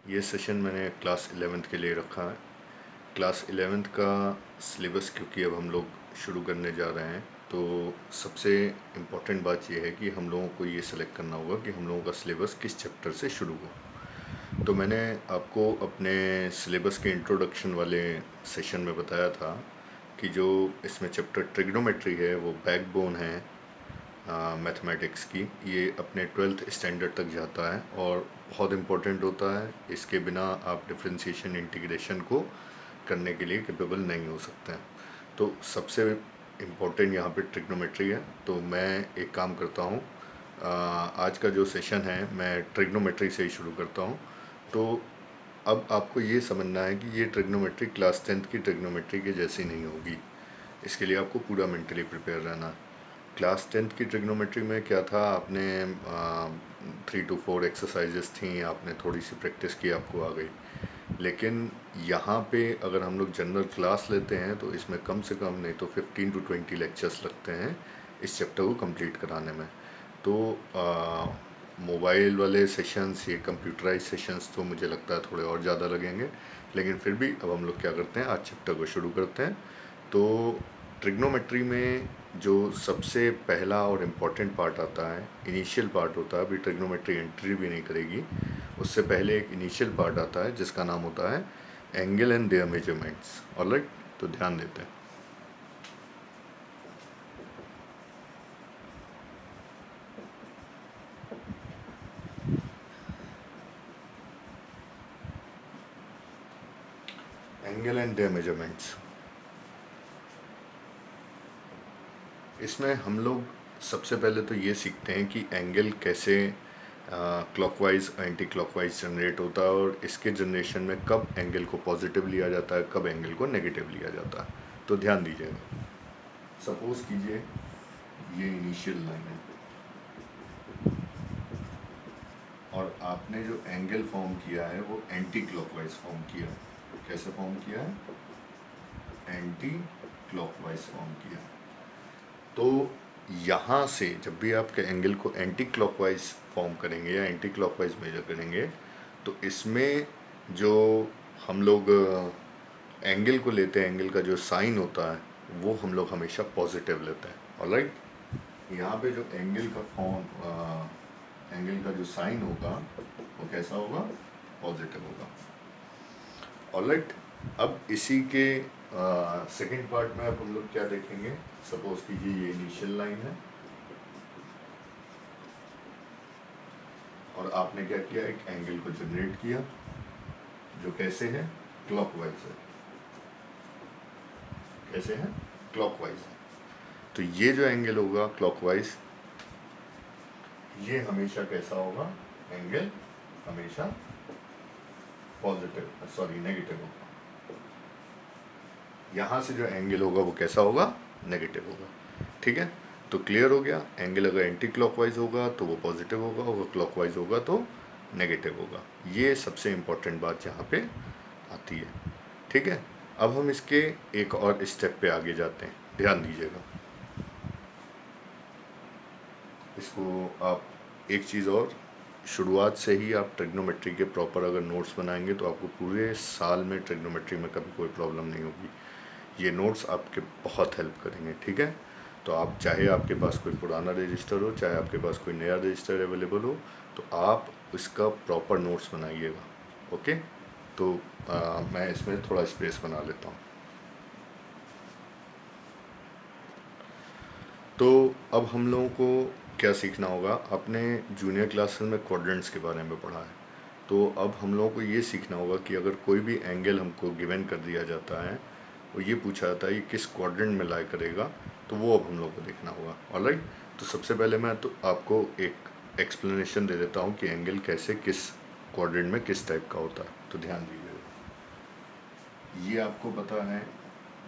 ये सेशन मैंने class 11th के लिए रखा है। क्लास 11th का सिलेबस क्योंकि अब हम लोग शुरू करने जा रहे हैं, तो सबसे इम्पोर्टेंट बात यह है कि हम लोगों को ये सेलेक्ट करना होगा कि हम लोगों का सिलेबस किस चैप्टर से शुरू हो। तो मैंने आपको अपने सिलेबस के इंट्रोडक्शन वाले सेशन में बताया था कि जो इसमें चैप्टर ट्रिग्नोमेट्री है वो बैकबोन है मैथमेटिक्स की। ये अपने 12th स्टैंडर्ड तक जाता है और बहुत इम्पोर्टेंट होता है। इसके बिना आप डिफरेंशिएशन इंटीग्रेशन को करने के लिए कैपेबल नहीं हो सकते हैं। तो सबसे इम्पोर्टेंट यहाँ पे ट्रिग्नोमेट्री है। तो मैं एक काम करता हूँ, आज का जो सेशन है मैं ट्रिग्नोमेट्री से ही शुरू करता हूँ। तो अब आपको ये समझना है कि ये ट्रिग्नोमेट्री क्लास 10th की ट्रिग्नोमेट्री के जैसी नहीं होगी। इसके लिए आपको पूरा मेंटली प्रिपेयर रहना है। क्लास 10th की ट्रिग्नोमेट्री में क्या था, आपने 3 to 4 एक्सरसाइजेस थी, आपने थोड़ी सी प्रैक्टिस की, आपको आ गई। लेकिन यहाँ पे अगर हम लोग जनरल क्लास लेते हैं तो इसमें कम से कम नहीं तो 15 to 20 लेक्चर्स लगते हैं इस चैप्टर को कंप्लीट कराने में। तो मोबाइल वाले सेशंस, ये कंप्यूटराइज सेशंस तो मुझे लगता है थोड़े और ज़्यादा लगेंगे, लेकिन फिर भी अब हम लोग क्या करते हैं, आज चैप्टर को शुरू करते हैं। तो ट्रिग्नोमेट्री में जो सबसे पहला और इम्पॉर्टेंट पार्ट आता है, इनिशियल पार्ट होता है। अभी ट्रिग्नोमेट्री एंट्री भी नहीं करेगी, उससे पहले एक इनिशियल पार्ट आता है जिसका नाम होता है angle and their measurements. Alright, तो ध्यान देते हैं। एंगल एंड देयर मेजरमेंट्स, इसमें हम लोग सबसे पहले तो ये सीखते हैं कि एंगल कैसे क्लॉकवाइज एंटी क्लॉकवाइज जनरेट होता है और इसके जनरेशन में कब एंगल को पॉजिटिव लिया जाता है, कब एंगल को नेगेटिव लिया जाता है। तो ध्यान दीजिएगा। सपोज कीजिए ये इनिशियल लाइन है और आपने जो एंगल फॉर्म किया है वो एंटी क्लॉकवाइज फॉर्म किया है। कैसे फॉर्म किया है? एंटी क्लॉकवाइज फॉर्म किया। तो यहाँ से जब भी आपके एंगल को एंटी क्लॉकवाइज फॉर्म करेंगे या एंटी क्लॉकवाइज मेजर करेंगे, तो इसमें जो हम लोग एंगल को लेते हैं, एंगल का जो साइन होता है वो हम लोग हमेशा पॉजिटिव लेते हैं। ऑलराइट, यहाँ पे जो एंगल का एंगल का जो साइन होगा वो कैसा होगा? पॉजिटिव होगा। ऑलराइट, अब इसी के सेकंड पार्ट में अब हम लोग क्या देखेंगे। सपोज कीजिए ये इनिशियल लाइन है और आपने क्या किया, एक एंगल को जनरेट किया जो कैसे है? क्लॉकवाइज है। कैसे है? क्लॉकवाइज है। तो ये जो एंगल होगा क्लॉकवाइज, ये हमेशा कैसा होगा? एंगल हमेशा पॉजिटिव, सॉरी नेगेटिव होगा। यहाँ से जो एंगल होगा वो कैसा होगा? नेगेटिव होगा। ठीक है, तो क्लियर हो गया। एंगल अगर एंटी क्लॉकवाइज होगा तो वो पॉजिटिव होगा, अगर क्लॉकवाइज होगा तो नेगेटिव होगा। ये सबसे इम्पोर्टेंट बात यहाँ पे आती है। ठीक है, अब हम इसके एक और स्टेप पे आगे जाते हैं। ध्यान दीजिएगा। इसको आप एक चीज़ और, शुरुआत से ही आप ट्रिग्नोमेट्री के प्रॉपर अगर नोट्स बनाएंगे तो आपको पूरे साल में ट्रिग्नोमेट्री में कभी कोई प्रॉब्लम नहीं होगी। ये नोट्स आपके बहुत हेल्प करेंगे। ठीक है, तो आप चाहे आपके पास कोई पुराना रजिस्टर हो, चाहे आपके पास कोई नया रजिस्टर अवेलेबल हो, तो आप इसका प्रॉपर नोट्स बनाइएगा। ओके, तो मैं इसमें थोड़ा स्पेस बना लेता हूँ। तो अब हम लोगों को क्या सीखना होगा। आपने जूनियर क्लासेस में क्वाड्रेंट्स के बारे में पढ़ा है, तो अब हम लोगों को ये सीखना होगा कि अगर कोई भी एंगल हमको गिवन कर दिया जाता है, वो ये पूछा जाता है ये किस क्वाड्रेंट में लाई करेगा, तो वो अब हम लोग को देखना होगा। ऑलराइट, तो सबसे पहले मैं तो आपको एक एक्सप्लेनेशन दे देता हूँ कि एंगल कैसे किस क्वाड्रेंट में किस टाइप का होता है। तो ध्यान दीजिएगा। ये आपको पता है,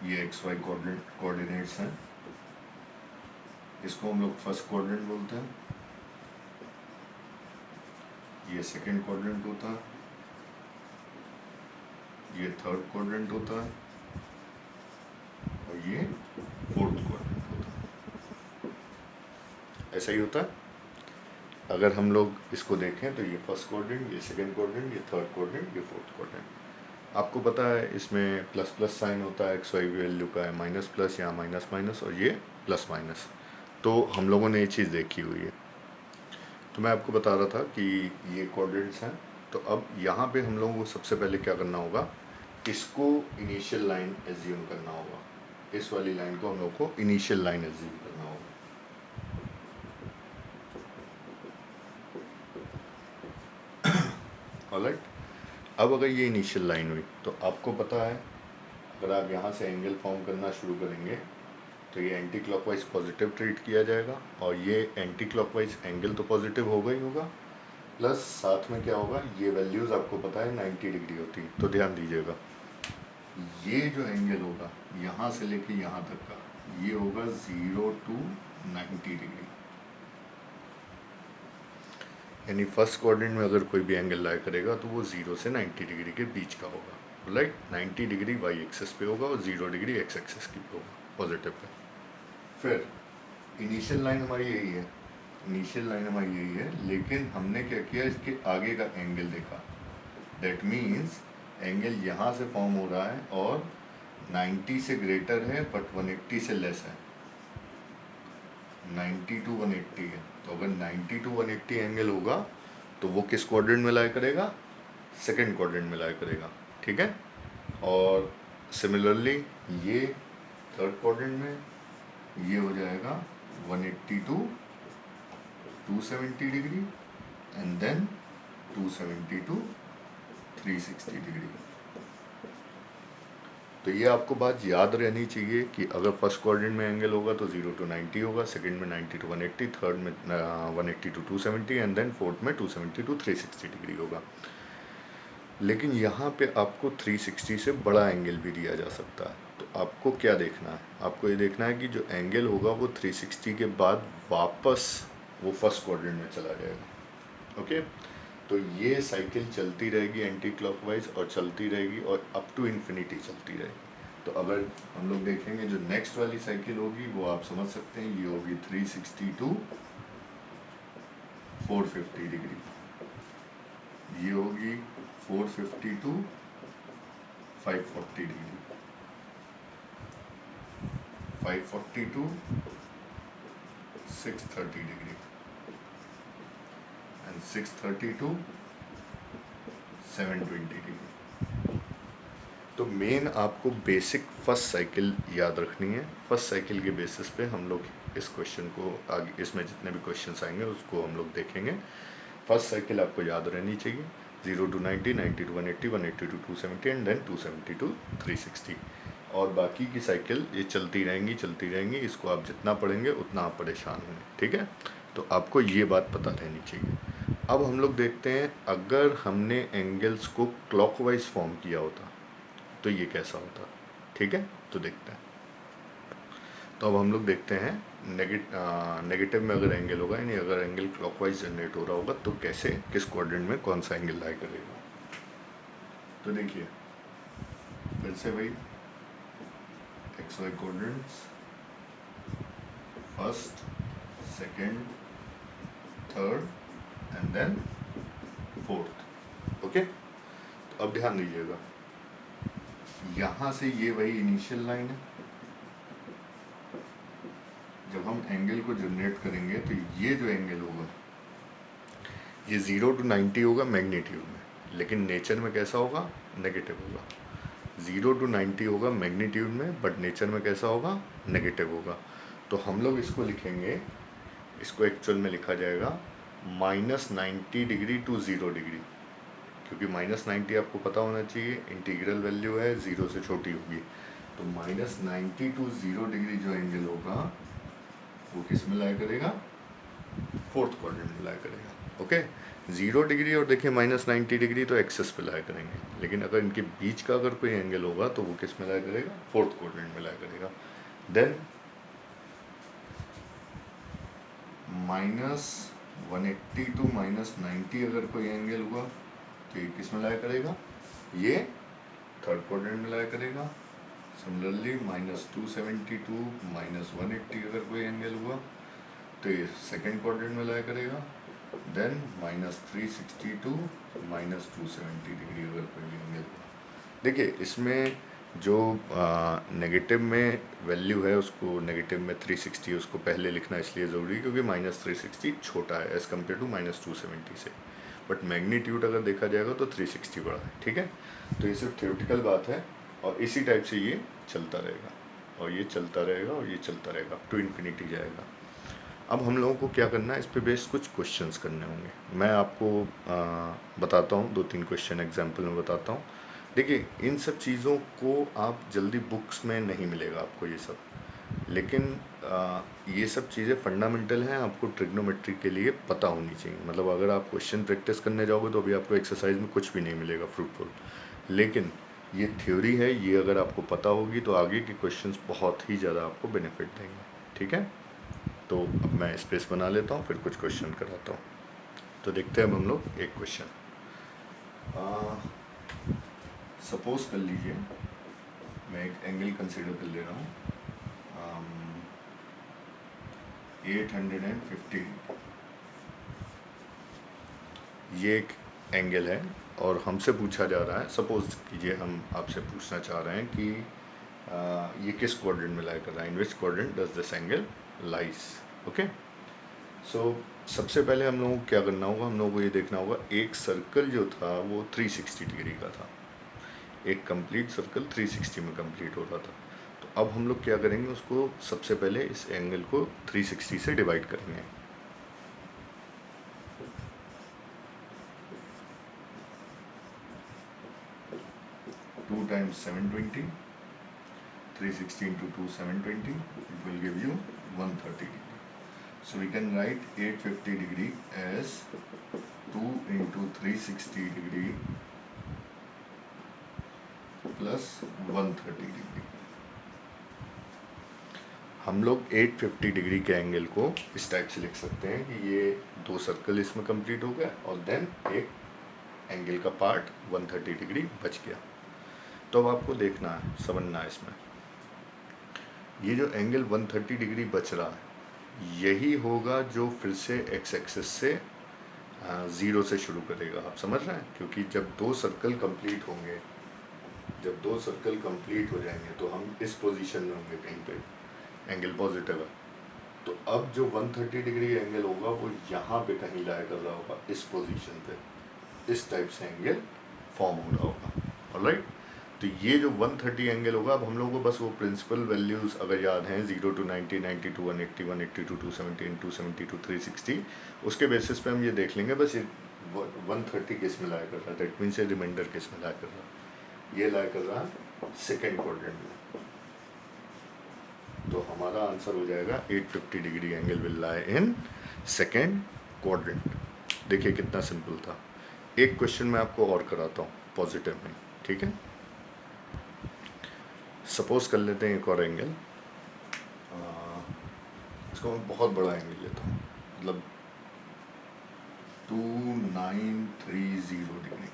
ये एक्स वाई कोऑर्डिनेट्स हैं। इसको हम लोग फर्स्ट क्वाड्रेंट बोलते हैं, ये सेकंड क्वाड्रेंट होता है, ये थर्ड क्वाड्रेंट होता है और ये फोर्थ क्वाड्रेंट होता है। ऐसा ही होता है। अगर हम लोग इसको देखें तो ये फर्स्ट क्वाड्रेंट, ये सेकंड क्वाड्रेंट, ये थर्ड क्वाड्रेंट, ये फोर्थ क्वाड्रेंट। आपको पता है इसमें प्लस प्लस साइन होता है, एक्स वाई वैल्यू का है माइनस प्लस, यहाँ माइनस माइनस, और ये प्लस माइनस। तो हम लोगों ने ये चीज़ देखी हुई है। तो मैं आपको बता रहा था कि ये क्वाड्रेंट्स हैं। तो अब यहाँ पे हम लोगों को सबसे पहले क्या करना होगा, इसको इनिशियल लाइन एज्यूम करना होगा। इस वाली लाइन को हम लोग को इनिशियल लाइन एज्यूम करना होगा। ऑलराइट, अब अगर ये इनिशियल लाइन हुई तो आपको पता है अगर आप यहाँ से एंगल फॉर्म करना शुरू करेंगे तो ये एंटी क्लॉकवाइज पॉजिटिव ट्रीट किया जाएगा, और ये एंटी क्लॉकवाइज एंगल तो पॉजिटिव होगा ही होगा, प्लस साथ में क्या होगा, ये वैल्यूज़ आपको पता है 90 डिग्री होती है। तो ध्यान दीजिएगा, ये जो एंगल होगा यहाँ से लेके यहाँ तक का, ये होगा 0 to 90 डिग्री। यानी फर्स्ट क्वाड्रेंट में अगर कोई भी एंगल लाई करेगा तो वो 0 से 90 डिग्री के बीच का होगा। राइट, 90 डिग्री वाई एक्सेस पे होगा और 0 डिग्री एक्स एक्सेस की पे होगा, पॉजिटिव पे। फिर इनिशियल लाइन हमारी यही है, इनिशियल लाइन हमारी यही है, लेकिन हमने क्या किया, इसके आगे का एंगल देखा। दैट मीन्स एंगल यहाँ से फॉर्म हो रहा है और 90 से ग्रेटर है बट 180 से लेस है, 90 to 180 है। तो अगर 90 to 180 एंगल होगा तो वो किस क्वाड्रेंट में लाई करेगा, सेकंड क्वाड्रेंट में लाई करेगा। ठीक है, और सिमिलरली ये थर्ड क्वाड्रेंट में, ये हो जाएगा 180 to 270 degree and then 270 to 360 degree. तो ये आपको बात याद रहनी चाहिए कि अगर फर्स्ट क्वाड्रेंट में एंगल होगा तो 0 to 90 होगा, सेकंड में 90 to 180, थर्ड में 180 to 270 एंड देन फोर्थ में 270 to 360 डिग्री होगा। लेकिन यहाँ पे आपको 360 से बड़ा एंगल भी दिया जा सकता है। तो आपको क्या देखना है, आपको ये देखना है कि जो एंगल होगा वो 360 के बाद वापस वो फर्स्ट क्वाड्रेंट में चला जाएगा। ओके, तो ये साइकिल चलती रहेगी एंटी क्लॉकवाइज और चलती रहेगी और अप टू इन्फिनिटी चलती रहेगी। तो अगर हम लोग देखेंगे जो नेक्स्ट वाली साइकिल होगी वो आप समझ सकते हैं, ये होगी 360 to 450 डिग्री, ये होगी 450 to 540 degree, 540 to 630 degree and 630 to 720 degree. तो मेन आपको बेसिक फर्स्ट साइकिल याद रखनी है। फर्स्ट साइकिल के बेसिस पे हम लोग इस क्वेश्चन को आगे, इसमें जितने भी क्वेश्चंस आएंगे उसको हम लोग देखेंगे। फर्स्ट साइकिल आपको याद रहनी चाहिए, 0 to 90, 90 to 180, 180 to 270 and then 270 to 360। और बाकी की साइकिल ये चलती रहेंगी, इसको आप जितना पढ़ेंगे उतना आप परेशान होंगे। ठीक है, तो आपको ये बात पता रहनी चाहिए। अब हम लोग देखते हैं अगर हमने एंगल्स को क्लॉकवाइज फॉर्म किया होता तो ये कैसा होता। ठीक है, तो देखते हैं। तो अब हम लोग देखते हैं नेगेटिव में अगर एंगल होगा, यानी अगर एंगल क्लॉकवाइज जनरेट हो रहा होगा तो कैसे, किस क्वाड्रेंट में कौन सा एंगल लाई करेगा। तो देखिए फिर से वही x y quadrants, first, second, third and then fourth. Okay, तो अब ध्यान दीजिएगा, यहाँ से ये वही इनिशियल लाइन है। जब हम एंगल को जनरेट करेंगे तो ये जो एंगल होगा ये 0 to 90 होगा मैग्नीट्यूड में, लेकिन नेचर में कैसा होगा, नेगेटिव होगा। 0 to 90 होगा मैग्नीट्यूड में, बट नेचर में कैसा होगा, नेगेटिव होगा। तो हम लोग इसको लिखेंगे, इसको एक्चुअल में लिखा जाएगा -90 डिग्री टू 0 डिग्री, क्योंकि -90 आपको पता होना चाहिए इंटीग्रल वैल्यू है, 0 से छोटी होगी। तो -90 टू 0 डिग्री जो एंगल होगा वो किस में लाई करेगा, फोर्थ क्वाड्रेंट में लाई करेगा। ओके, 0 डिग्री और देखिए -90 डिग्री तो एक्सेस पे लाई करेंगे, लेकिन अगर इनके बीच का अगर कोई एंगल होगा तो वो किस में लाई करेगा, फोर्थ क्वाड्रेंट में लाई करेगा। देन -180 टू -90 अगर कोई एंगल हुआ तो ये किस में लाई करेगा, ये थर्ड क्वाड्रेंट में लाई करेगा। सिमिलरली -270 टू -180 अगर कोई एंगल हुआ तो ये सेकंड क्वाड्रेंट में लाई करेगा। देन -360 टू -270 डिग्री अगर कोई भी एंगल हुआ। देखिए इसमें जो नेगेटिव में वैल्यू है उसको नेगेटिव में 360 उसको पहले लिखना इसलिए ज़रूरी है क्योंकि -360 छोटा है एज़ कम्पेयर टू -270 से, बट मैग्नीट्यूड अगर देखा जाएगा तो 360 बड़ा है। ठीक है, तो ये सिर्फ थ्योरेटिकल बात है और इसी टाइप से ये चलता रहेगा और ये चलता रहेगा और ये चलता रहेगा टू इन्फिनिटी जाएगा। अब हम लोगों को क्या करना है, इस पे बेस्ड कुछ क्वेश्चंस करने होंगे। मैं आपको बताता हूँ 2-3 क्वेश्चन एग्जांपल में बताता हूँ। देखिए इन सब चीज़ों को आप जल्दी बुक्स में नहीं मिलेगा आपको ये सब, लेकिन ये सब चीज़ें फंडामेंटल हैं, आपको ट्रिग्नोमेट्री के लिए पता होनी चाहिए। मतलब अगर आप क्वेश्चन प्रैक्टिस करने जाओगे तो अभी आपको एक्सरसाइज में कुछ भी नहीं मिलेगा फ्रूटफुल, लेकिन ये थ्योरी है, ये अगर आपको पता होगी तो आगे के क्वेश्चंस बहुत ही ज़्यादा आपको बेनिफिट देंगे। ठीक है, तो अब मैं स्पेस बना लेता हूँ, फिर कुछ क्वेश्चन कराता हूँ। तो देखते हैं अब हम लोग एक क्वेश्चन। सपोज कर लीजिए मैं एक एंगल कंसिडर कर ले रहा हूँ 850। ये एक एंगल है और हमसे पूछा जा रहा है, सपोज कीजिए हम आपसे पूछना चाह रहे हैं कि ये किस क्वाड्रेंट में लाई कर रहा है, in which quadrant does this angle lies. Okay, so सबसे पहले हम लोगों को क्या करना होगा, हम लोगों को ये देखना होगा एक सर्कल जो था वो 360 डिग्री का था, एक कंप्लीट सर्कल 360 में कंप्लीट हो रहा था। तो अब हम लोग क्या करेंगे, उसको सबसे पहले इस एंगल को 360 से डिवाइड करेंगे। Two times 720, 360 into 2 720, it will give you 130 degree. So we can write 850 degree as 2 into 360 degree plus 130 degree. हम लोग 850 डिग्री के एंगल को इस टाइप से लिख सकते हैं कि ये दो सर्कल इसमें कंप्लीट हो गया और देन एक एंगल का पार्ट 130 डिग्री बच गया। तो अब आपको देखना है, समझना है इसमें, ये जो एंगल 130 डिग्री बच रहा है यही होगा जो फिर से एक्स एक्सिस से 0 से शुरू करेगा। आप समझ रहे हैं, क्योंकि जब दो सर्कल कंप्लीट होंगे, जब दो सर्कल कंप्लीट हो जाएंगे तो हम इस पोजीशन में होंगे कहीं पे, एंगल पॉजिटिव है, तो अब जो 130 डिग्री एंगल होगा वो यहाँ पे कहीं लाया कर रहा होगा, इस पोजीशन पे, इस टाइप से एंगल फॉर्म हो रहा होगा। ऑलराइट, तो ये जो 130 एंगल होगा, अब हम लोगों को बस वो प्रिंसिपल वैल्यूज़ अगर याद हैं 0 to 90, 90 to 180, 180 to 270, 270 to 360, उसके बेसिस पे हम ये देख लेंगे बस ये 130 किस में लाया कर रहा है, दैट मीन्स ये रिमाइंडर किस में लाया कर रहा है, ये लाया कर रहा है सेकेंड क्वाड्रेंट में। तो हमारा आंसर हो जाएगा 850 degree angle will lie in second quadrant. देखिए कितना सिंपल था। एक क्वेश्चन मैं आपको और कराता हूँ पॉजिटिव में, ठीक है। सपोज कर लेते हैं एक और एंगल, इसको मैं बहुत बड़ा एंगल लेता हूँ, मतलब 2930 डिग्री।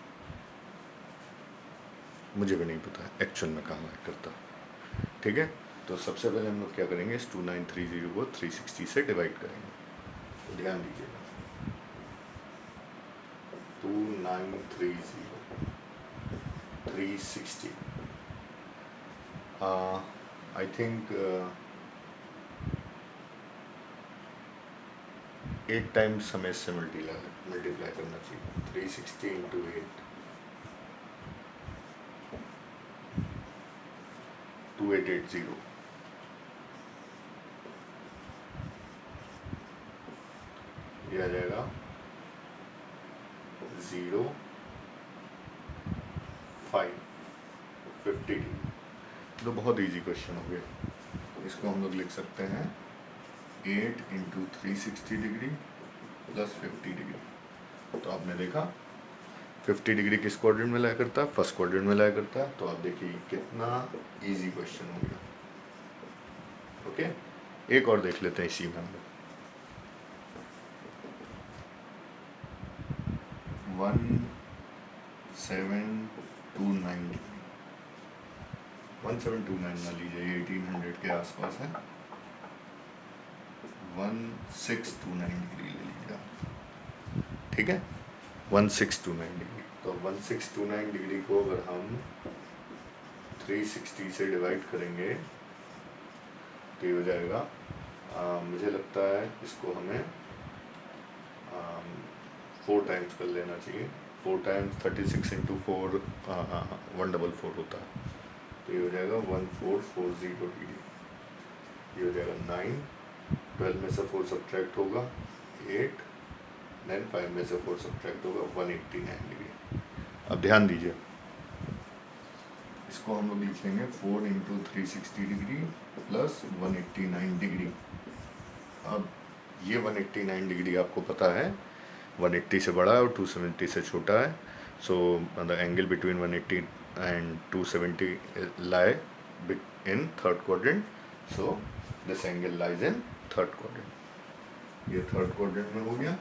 मुझे भी नहीं पता एक्चुअल में कहाँ लाइक करता, ठीक है। तो सबसे पहले हम लोग क्या करेंगे, इस 2930 को 360 से डिवाइड करेंगे। तो ध्यान दीजिएगा 2930 360, आई थिंक 8 टाइम्स हमें इससे मल्टीप्लाई करना चाहिए। 360 into 8, 2880। ये आ जाएगा 0550। तो बहुत इजी क्वेश्चन हो गया। इसको हम लोग लिख सकते हैं 8 into 360 डिग्री प्लस 50 डिग्री। तो आपने देखा 50 डिग्री किस क्वाड्रेंट में लाया करता है, फर्स्ट क्वाड्रेंट में लाया करता है। तो आप देखिए कितना इजी क्वेश्चन हो गया। ओके, एक और देख लेते हैं इसी में हम लोग। 1729 1729 मान लीजिए, 1800 के आसपास है। 1629 डिग्री ले लीजिए आप। ठीक है, 1629 डिग्री। तो 1629 डिग्री को अगर हम 360 से डिवाइड करेंगे तो ये हो जाएगा, मुझे लगता है इसको हमें 4 टाइम्स कर लेना चाहिए। 4 टाइम्स 36 इंटू 4 144 होता है, तो ये हो जाएगा 1440 डिग्री। ये हो जाएगा 9, 12 में से 4 सब्ट्रैक्ट होगा 8, देन 5 में से 4 सब्ट्रैक्ट होगा 189 डिग्री। अब ध्यान दीजिए, इसको हम लोग लिख लेंगे 4 इंटू 360 डिग्री प्लस 189 डिग्री। अब ये 189 डिग्री आपको पता है 180 से बड़ा है और 270 से छोटा है, so the angle between 180 and 270 lie in third quadrant, so this angle lies in third quadrant. ये थर्ड क्वाड्रेंट में हो गया।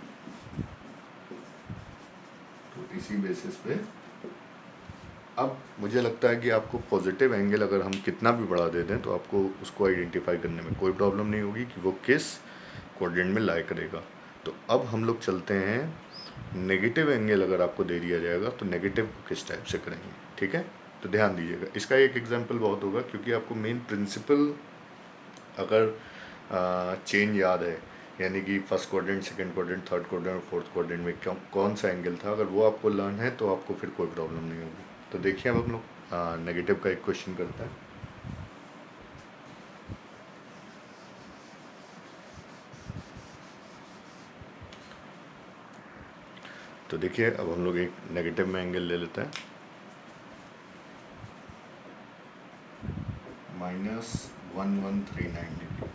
तो इसी बेसिस पे अब मुझे लगता है कि आपको पॉजिटिव एंगल अगर हम कितना भी बढ़ा दे दें तो आपको उसको आइडेंटिफाई करने में कोई प्रॉब्लम नहीं होगी कि वो किस क्वाड्रेंट में लाई करेगा। तो अब हम लोग चलते हैं, नेगेटिव एंगल अगर आपको दे दिया जाएगा तो नेगेटिव को किस टाइप से करेंगे, ठीक है। तो ध्यान दीजिएगा, इसका एक एग्जांपल बहुत होगा क्योंकि आपको मेन प्रिंसिपल अगर चेंज याद है, यानी कि first quadrant, second quadrant, third quadrant और फोर्थ क्वाड्रेंट में कौन सा एंगल था, अगर वो आपको लर्न है तो आपको फिर कोई प्रॉब्लम नहीं होगी। तो देखिए अब हम लोग नेगेटिव का एक क्वेश्चन करते हैं। तो देखिए अब हम लोग एक नेगेटिव में एंगल ले लेते हैं, -1139 डिग्री।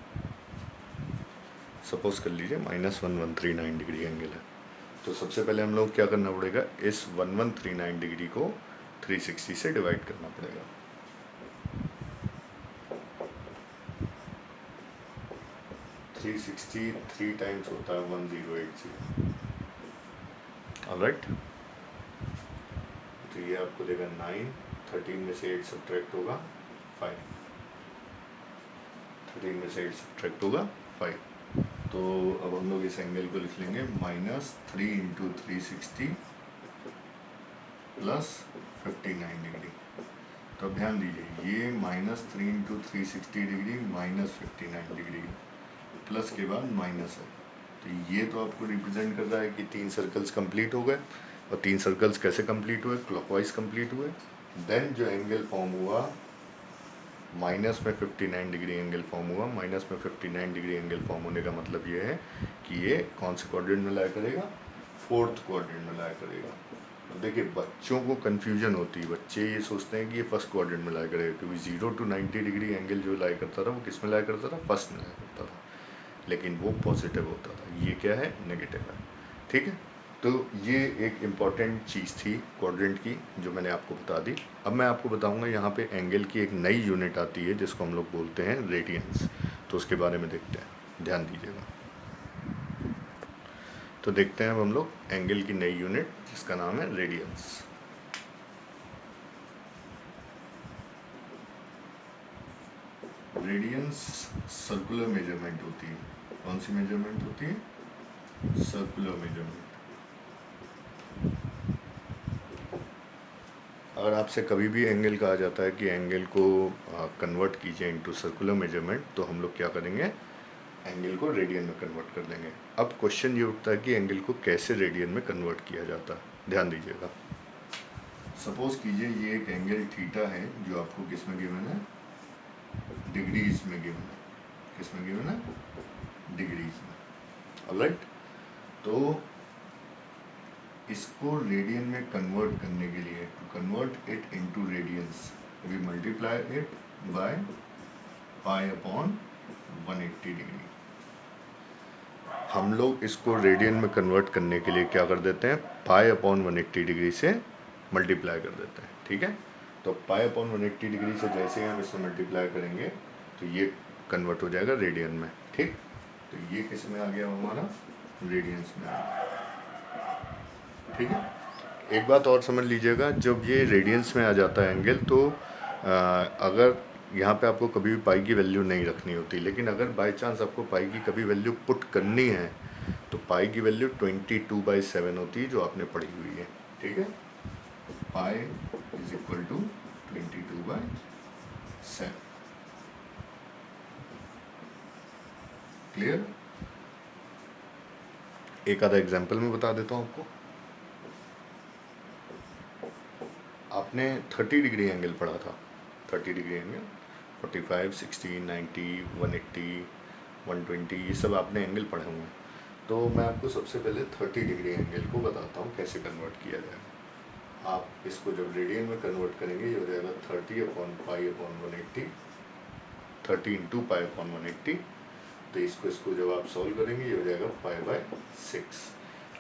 सपोज कर लीजिए -1139 डिग्री एंगल है। तो सबसे पहले हम लोग क्या करना पड़ेगा, इस 1139 डिग्री को 360 से डिवाइड करना पड़ेगा। थ्री 3 टाइम्स होता है 1080। ऑलराइट, तो ये आपको देगा 9, 13 में से 8 सब्ट्रैक्ट होगा 5, 13 में से 8 सब्ट्रैक्ट होगा 5। तो अब हम लोग इस एंगल को लिख लेंगे -3 इंटू 360 प्लस 59 डिग्री। तो अब ध्यान दीजिए, ये -3 इंटू 360 डिग्री -59 डिग्री प्लस के बाद माइनस है, तो ये तो आपको रिप्रेजेंट कर रहा है कि 3 सर्कल्स कंप्लीट हो गए। और 3 सर्कल्स कैसे कंप्लीट हुए, क्लॉकवाइज कंप्लीट हुए। देन जो एंगल फॉर्म हुआ माइनस में 59 डिग्री एंगल फॉर्म हुआ। माइनस में 59 डिग्री एंगल फॉर्म होने का मतलब ये है कि ये कौन से क्वाड्रेंट में लाई करेगा, फोर्थ क्वाड्रेंट में लाई करेगा। अब देखिए बच्चों को कन्फ्यूजन होती है, बच्चे ये सोचते हैं कि ये फर्स्ट क्वाड्रेंट में लाई करेगा, क्योंकि 0 to 90 डिग्री एंगल जो लाई करता था वो किस में लाई करता था, फर्स्ट में लाई करता था, लेकिन वो पॉजिटिव होता था। ये क्या है, नेगेटिव है, ठीक है। तो ये एक इम्पॉर्टेंट चीज़ थी क्वाड्रेंट की जो मैंने आपको बता दी। अब मैं आपको बताऊंगा यहाँ पे एंगल की एक नई यूनिट आती है जिसको हम लोग बोलते हैं रेडियंस। तो उसके बारे में देखते हैं, ध्यान दीजिएगा। तो देखते हैं अब हम लोग एंगल की नई यूनिट जिसका नाम है रेडियंस। रेडियंस सर्कुलर मेजरमेंट होती है। कौन सी मेजरमेंट होती है, सर्कुलर मेजरमेंट। अगर आपसे कभी भी एंगल कहा जाता है कि एंगल को कन्वर्ट कीजिए इनटू सर्कुलर मेजरमेंट, तो हम लोग क्या करेंगे, एंगल को रेडियन में कन्वर्ट कर देंगे। अब क्वेश्चन ये उठता है कि एंगल को कैसे रेडियन में कन्वर्ट किया जाता है। ध्यान दीजिएगा, सपोज कीजिए ये एक एंगल थीटा है जो आपको किस में गिवन है, डिग्रीज में गिवन है। किस में गिवन है, डिग्रीज में। ऑलराइट, तो इसको रेडियन में कन्वर्ट करने के लिए, to convert it into radians, we multiply it by pi upon 180 degree. हम लोग इसको रेडियन में कन्वर्ट करने के लिए क्या कर देते हैं, पाई अपॉन 180 डिग्री से मल्टीप्लाई कर देते हैं, ठीक है। तो पाई अपॉन 180 डिग्री से जैसे ही हम इससे मल्टीप्लाई करेंगे तो ये कन्वर्ट हो जाएगा रेडियन में, ठीक। तो ये किस में आ गया हमारा, रेडियंस में आ गया, ठीक है। एक बात और समझ लीजिएगा, जब ये रेडियंस में आ जाता है एंगल तो अगर यहाँ पे आपको कभी भी पाई की वैल्यू नहीं रखनी होती, लेकिन अगर बाय चांस आपको पाई की कभी वैल्यू पुट करनी है तो पाई की वैल्यू 22/7 होती है जो आपने पढ़ी हुई है, ठीक है। Pi is equal to 22/7। Clear. एक आधा एग्जाम्पल में बता देता हूँ आपको। आपने 30 डिग्री एंगल पढ़ा था, 30 डिग्री एंगल 45, 60, 90, 180, 120, ये सब आपने एंगल पढ़े हुए हैं। तो मैं आपको सबसे पहले 30 डिग्री एंगल को बताता हूँ कैसे कन्वर्ट किया जाएगा। आप इसको जब रेडियन में कन्वर्ट करेंगे ये हो जाएगा 30/π/180, 30 × π/180। तो इसको जब आप सॉल्व करेंगे ये हो जाएगा π/6।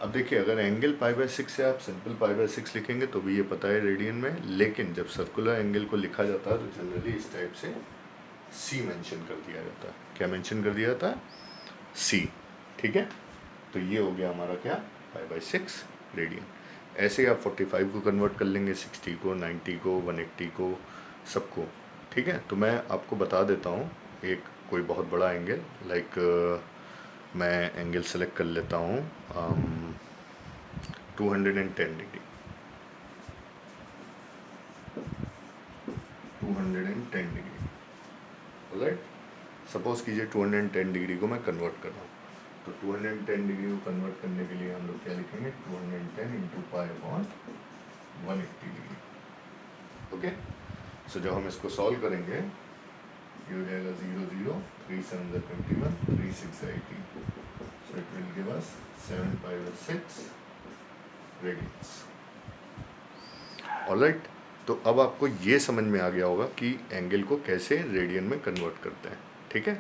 अब देखिए, अगर एंगल π/6 से आप सिंपल π/6 लिखेंगे तो भी ये पता है रेडियन में, लेकिन जब सर्कुलर एंगल को लिखा जाता है तो जनरली इस टाइप से c मेंशन कर दिया जाता है। क्या मेंशन कर दिया जाता है? c, ठीक है। तो ये हो गया हमारा क्या, π/6 रेडियन। ऐसे ही आप 45 को कन्वर्ट कर लेंगे, 60 को, 90 को, 180 को, सबको, ठीक है। तो मैं आपको बता देता हूँ एक कोई बहुत बड़ा एंगल, लाइक मैं एंगल सेलेक्ट कर लेता हूँ 210 डिग्री, 210 डिग्री, राइट। सपोज कीजिए 210 डिग्री को मैं कन्वर्ट कर रहा हूँ। तो 210 डिग्री को कन्वर्ट करने के लिए हम लोग क्या लिखेंगे, 210 × π/180 डिग्री, ओके। सो जब हम इसको सॉल्व करेंगे ये हो जाएगा 0, 0, 3 7 21, 3 6 18। So it will give us 7/6 radians. Alright. तो अब आपको ये समझ में आ गया होगा कि एंगल को कैसे रेडियन में कन्वर्ट करते हैं, ठीक है।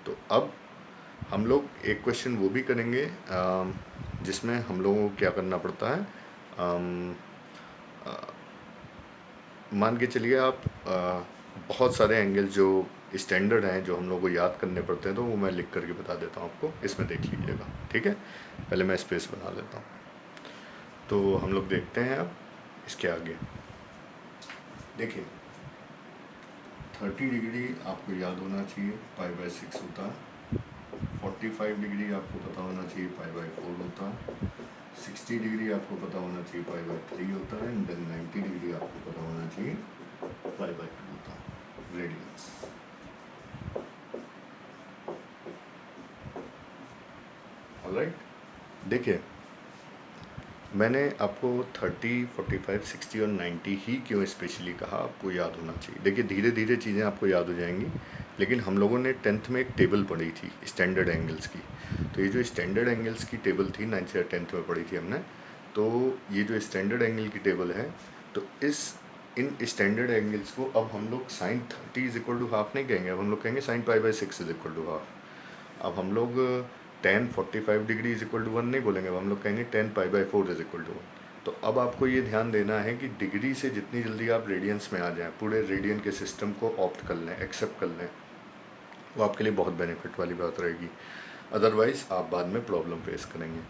तो अब हम लोग एक क्वेश्चन वो भी करेंगे जिसमें हम लोगों को क्या करना पड़ता है। मान के चलिए आप बहुत सारे एंगल जो स्टैंडर्ड हैं जो हम लोग को याद करने पड़ते हैं, तो वो मैं लिख करके बता देता हूँ आपको, इसमें देख लीजिएगा, ठीक है। पहले मैं स्पेस बना लेता हूँ। तो हम लोग देखते हैं अब इसके आगे। देखिए 30 डिग्री आपको याद होना चाहिए π/6 होता है, 45 डिग्री आपको पता होना चाहिए π/4 होता है, 60 डिग्री आपको पता होना चाहिए π/3 होता है, एंड 90 डिग्री आपको पता होना चाहिए π/2 होता है रेडियंस। ऑलराइट। देखिए मैंने आपको 30, 45, 60 और 90 ही क्यों स्पेशली कहा, आपको याद होना चाहिए। देखिए धीरे धीरे चीज़ें आपको याद हो जाएंगी, लेकिन हम लोगों ने 10th में एक टेबल पढ़ी थी स्टैंडर्ड एंगल्स की। तो ये जो स्टैंडर्ड एंगल्स की टेबल थी 9th या 10th में पढ़ी थी हमने। तो ये जो स्टैंडर्ड एंगल की टेबल है, तो इन स्टैंडर्ड एंगल्स को अब हम लोग sin 30 = हाफ नहीं कहेंगे, अब हम लोग कहेंगे sin π/6 = हाफ। अब हम लोग tan 45 डिग्री = 1 नहीं बोलेंगे, अब हम लोग कहेंगे tan π/4 = 1। तो अब आपको ये ध्यान देना है कि डिग्री से जितनी जल्दी आप रेडियंस में आ जाएं, पूरे रेडियन के सिस्टम को ऑप्ट कर लें, एक्सेप्ट कर लें, वो आपके लिए बहुत बेनिफिट वाली बात रहेगी। अदरवाइज़ आप बाद में प्रॉब्लम फेस करेंगे,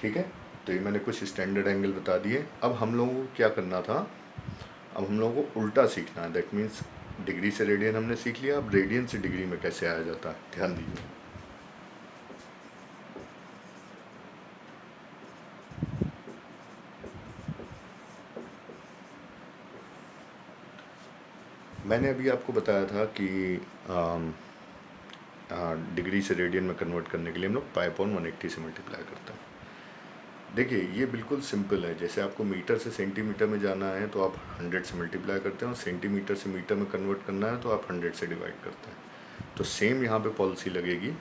ठीक है। तो ये मैंने कुछ स्टैंडर्ड एंगल बता दिए। अब हम लोगों को क्या करना था, अब हम लोगों को उल्टा सीखना है। दैट मीन्स डिग्री से रेडियन हमने सीख लिया, अब रेडियन से डिग्री में कैसे आया जाता है, ध्यान दीजिए। मैंने अभी आपको बताया था कि डिग्री से रेडियन में कन्वर्ट करने के लिए हम लोग π/180 से मल्टीप्लाई करते हैं। देखिए ये बिल्कुल सिंपल है, जैसे आपको मीटर से सेंटीमीटर में जाना है तो आप 100 से मल्टीप्लाई करते हैं, और सेंटीमीटर से मीटर में कन्वर्ट करना है तो आप 100 से डिवाइड करते हैं। तो सेम यहाँ पे पॉलिसी लगेगी,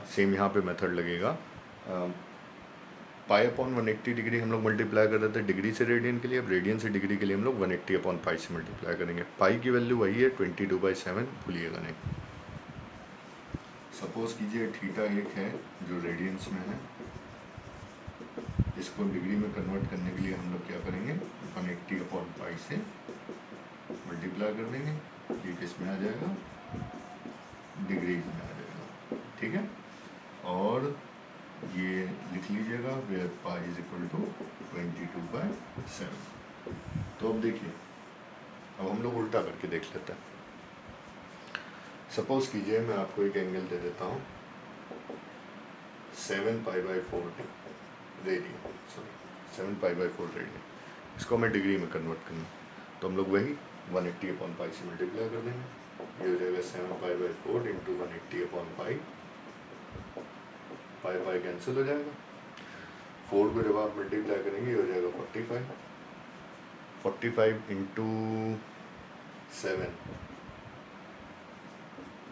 सेम यहाँ पे मेथड लगेगा। π/180 डिग्री हम लोग मल्टीप्लाई कर रहे थे डिग्री से रेडियन के लिए, अब रेडियन से डिग्री के लिए हम लोग 180/π से मल्टीप्लाई करेंगे। पाई की वैल्यू वही है 22/7, भूलिएगा नहीं। सपोज कीजिए थीटा एक है जो रेडियंस में है, इसको डिग्री में कन्वर्ट करने के लिए हम लोग क्या करेंगे, 180/π से मल्टीप्लाई कर देंगे, ये किस में आ जाएगा, डिग्रीज में आ जाएगा, ठीक है। और ये लिख लीजिएगा वेयर पाई = 22/7। तो अब देखिए, अब हम लोग उल्टा करके देख लेते हैं। सपोज कीजिए मैं आपको एक एंगल दे देता हूँ 7π/4 रेडियन, सॉरी 7π/4 रेडियन। इसको हमें डिग्री में कन्वर्ट करना, तो हम लोग वही 180/π से मल्टीप्लाई कर देंगे। ये हो जाएगा 7π/4 इंटू 180/π, पाई कैंसिल हो जाएगा। 4 को जब आप मल्टीप्लाई करेंगे ये हो जाएगा 45 इंटू 7,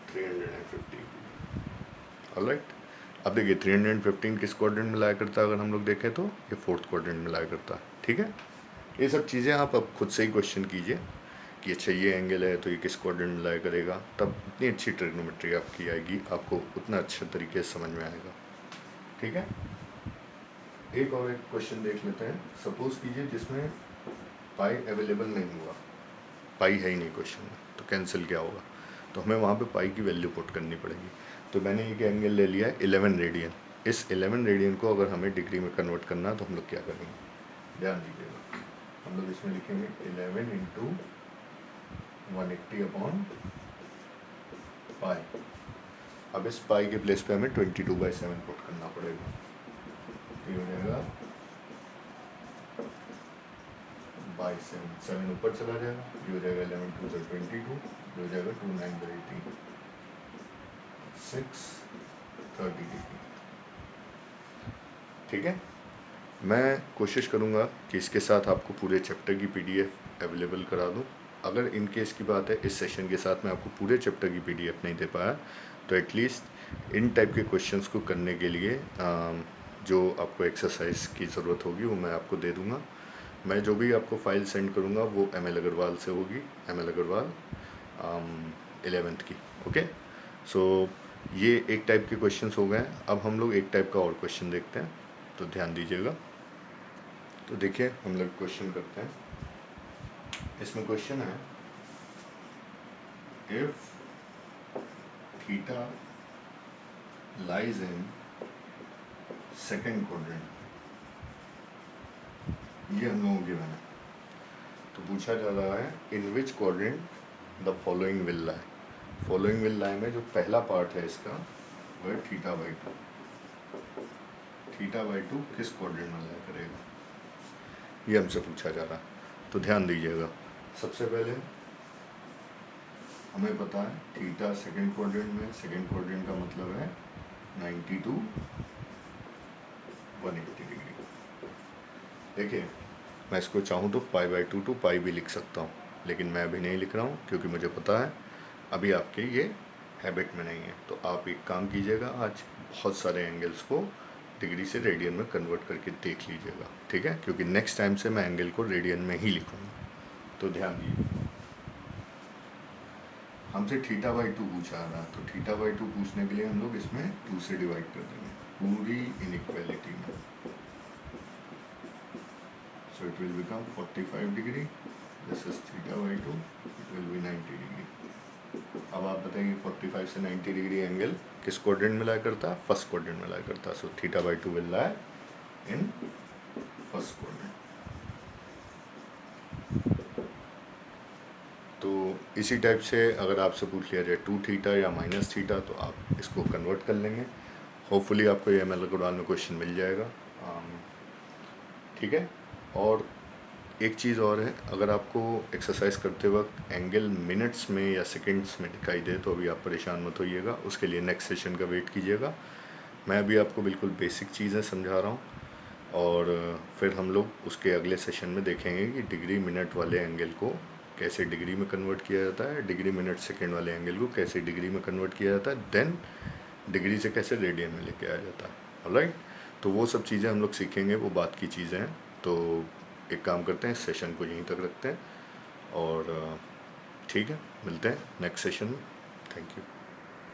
350। ऑलराइट, अब देखिए 315 किस क्वाड्रेंट में लाया करता है, अगर हम लोग देखें तो ये 4th क्वाड्रेंट में लाया करता है। ठीक है, ये सब चीज़ें आप अब खुद से ही क्वेश्चन कीजिए कि अच्छा ये एंगल है तो ये किस क्वाड्रेंट में लाया करेगा, तब इतनी अच्छी ट्रिग्नोमेट्री आपकी आएगी, आपको उतना अच्छे तरीके से समझ में आएगा। ठीक है, एक और एक क्वेश्चन देख लेते हैं। सपोज कीजिए जिसमें पाई अवेलेबल नहीं हुआ, पाई है ही नहीं क्वेश्चन में, तो कैंसिल क्या होगा, तो हमें वहाँ पे पाई की वैल्यू पुट करनी पड़ेगी। तो मैंने एक एंगल ले लिया है 11 रेडियन। इस 11 रेडियन को अगर हमें डिग्री में कन्वर्ट करना है तो हम लोग क्या करेंगे, ध्यान दीजिएगा। हम लोग इसमें लिखेंगे 11 इंटू 180/π। अब इस पाई के प्लेस पे हमें 22/7 पुट करना पड़ेगा। ये हो जाएगा बाई 7 ऊपर चला जाएगा, ये हो जाएगा 11 2 22, ये हो जाएगा 2 9 18, 630 डिग्री। ठीक है, मैं कोशिश करूँगा कि इसके साथ आपको पूरे चैप्टर की PDF अवेलेबल करा दूँ। अगर इन केस की बात है इस सेशन के साथ मैं आपको पूरे चैप्टर की PDF नहीं दे पाया, तो एटलीस्ट इन टाइप के क्वेश्चंस को करने के लिए जो आपको एक्सरसाइज की ज़रूरत होगी वो मैं आपको दे दूँगा। मैं जो भी आपको फाइल सेंड करूँगा वो ML अग्रवाल से होगी, ML अग्रवाल 11th की। ओके, सो ये एक टाइप के क्वेश्चंस हो गए। अब हम लोग एक टाइप का और क्वेश्चन देखते हैं, तो ध्यान दीजिएगा। तो देखिए हम लोग क्वेश्चन करते हैं। इसमें क्वेश्चन है if theta lies in second quadrant, ये हम लोगों के बना। तो पूछा जा रहा है in which quadrant the following will lie. Following will lie में जो पहला पार्ट है इसका वो है θ/2। θ/2 किस क्वाड्रेंट में लाया करेगा, ये हमसे पूछा जा रहा है। तो ध्यान दीजिएगा, सबसे पहले हमें पता है थीटा सेकंड क्वाड्रेंट में, सेकंड क्वाड्रेंट का मतलब है 90 to 180 डिग्री। देखिए मैं इसको चाहूँ तो π/2 to π भी लिख सकता हूँ, लेकिन मैं अभी नहीं लिख रहा हूँ क्योंकि मुझे पता है अभी आपके ये हैबिट में नहीं है। तो आप एक काम कीजिएगा, आज बहुत सारे एंगल्स को डिग्री से रेडियन में कन्वर्ट करके देख लीजिएगा। ठीक है, क्योंकि नेक्स्ट टाइम से मैं एंगल को रेडियन में ही लिखूँगा। तो ध्यान दीजिए, हमसे θ/2 पूछा रहा है, तो θ/2 पूछने के लिए हम लोग इसमें 2 से डिवाइड कर देंगे पूरी इनइक्वालिटी में। So it will become 45 degree, this is θ/2, it will be 90 degree. अब आप बताइए 45 से 90 डिग्री एंगल किस क्वाड्रेंट में लाया करता है, फर्स्ट क्वाड्रेंट में लाया करता है। So θ/2 will lie in first quadrant. तो इसी टाइप से अगर आपसे पूछ लिया जाए 2θ या -θ, तो आप इसको कन्वर्ट कर लेंगे। होपफुली आपको ये ML अग्रवाल में क्वेश्चन मिल जाएगा। ठीक है, और एक चीज़ और है, अगर आपको एक्सरसाइज करते वक्त एंगल मिनट्स में या सेकंड्स में दिखाई दे तो अभी आप परेशान मत होइएगा, उसके लिए नेक्स्ट सेशन का वेट कीजिएगा। मैं अभी आपको बिल्कुल बेसिक चीज़ें समझा रहा हूँ, और फिर हम लोग उसके अगले सेशन में देखेंगे कि डिग्री मिनट वाले एंगल को कैसे डिग्री में कन्वर्ट किया जाता है, डिग्री मिनट सेकेंड वाले एंगल को कैसे डिग्री में कन्वर्ट किया जाता है, देन डिग्री से कैसे रेडियन में लेके आया जाता है। ऑलराइट, तो वो सब चीज़ें हम लोग सीखेंगे, वो बात की चीज़ें हैं। तो एक काम करते हैं, सेशन को यहीं तक रखते हैं, और ठीक है, मिलते हैं नेक्स्ट सेशन में। Thank you.